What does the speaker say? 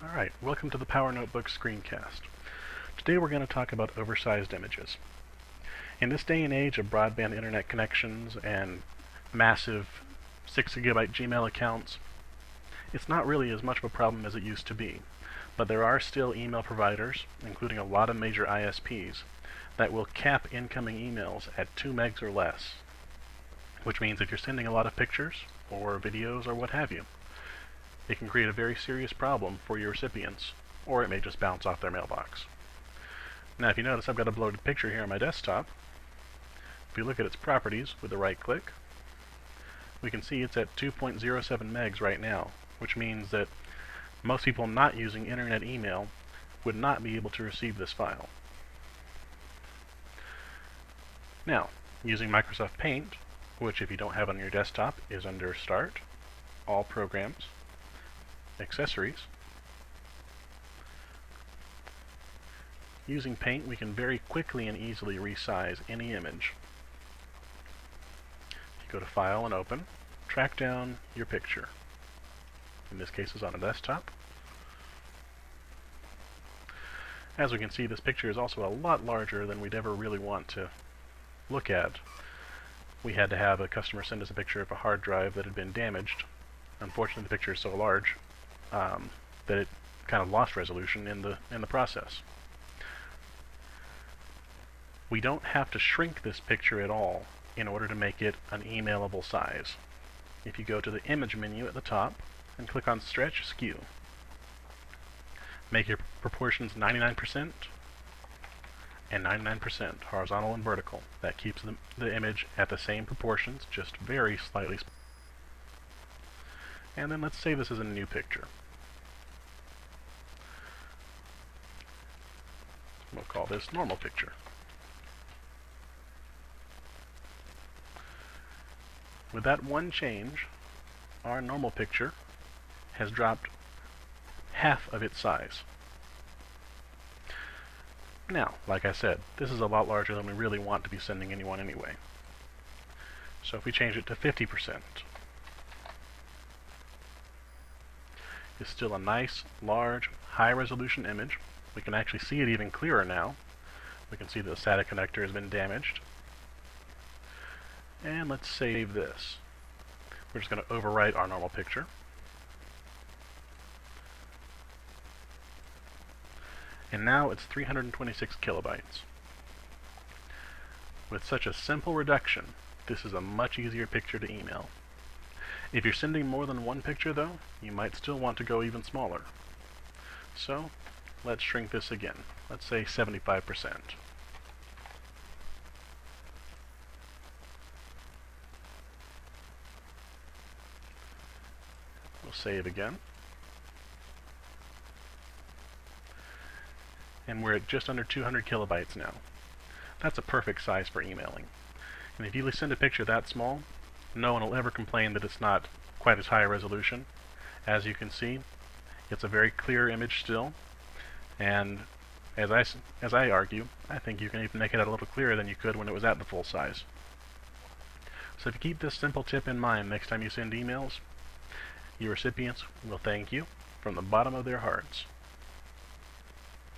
Alright, welcome to the Power Notebook Screencast. Today we're going to talk about oversized images. In this day and age of broadband internet connections and massive 6 GB Gmail accounts, it's not really as much of a problem as it used to be. But there are still email providers, including a lot of major ISPs, that will cap incoming emails at 2 megs or less. Which means if you're sending a lot of pictures, or videos, or what have you, it can create a very serious problem for your recipients, or it may just bounce off their mailbox. Now if you notice, I've got a bloated picture here on my desktop. If we look at its properties with the right click, we can see it's at 2.07 megs right now, which means that most people not using internet email would not be able to receive this file. Now, using Microsoft Paint, which if you don't have on your desktop is under Start, All Programs, Accessories. Using Paint, we can very quickly and easily resize any image. If you go to File and Open, track down your picture. In this case, it's on a desktop. As we can see, this picture is also a lot larger than we'd ever really want to look at. We had to have a customer send us a picture of a hard drive that had been damaged. Unfortunately, the picture is so large that it kind of lost resolution in the process. We don't have to shrink this picture at all in order to make it an emailable size. If you go to the Image menu at the top and click on Stretch Skew, make your proportions 99% and 99% horizontal and vertical. That keeps the image at the same proportions, just very slightly. And then let's say this is a new picture. We'll call this normal picture. With that one change, our normal picture has dropped half of its size. Now, like I said, this is a lot larger than we really want to be sending anyone anyway. So if we change it to 50%, it's still a nice, large, high-resolution image. We can actually see it even clearer now. We can see the SATA connector has been damaged. And let's save this. We're just going to overwrite our normal picture. And now it's 326 kilobytes. With such a simple reduction, this is a much easier picture to email. If you're sending more than one picture though, you might still want to go even smaller. So, let's shrink this again. Let's say 75%. We'll save again. And we're at just under 200 kilobytes now. That's a perfect size for emailing. And if you send a picture that small, no one will ever complain that it's not quite as high a resolution. As you can see, it's a very clear image still, and as I argue, I think you can even make it out a little clearer than you could when it was at the full size. So if you keep this simple tip in mind next time you send emails, your recipients will thank you from the bottom of their hearts.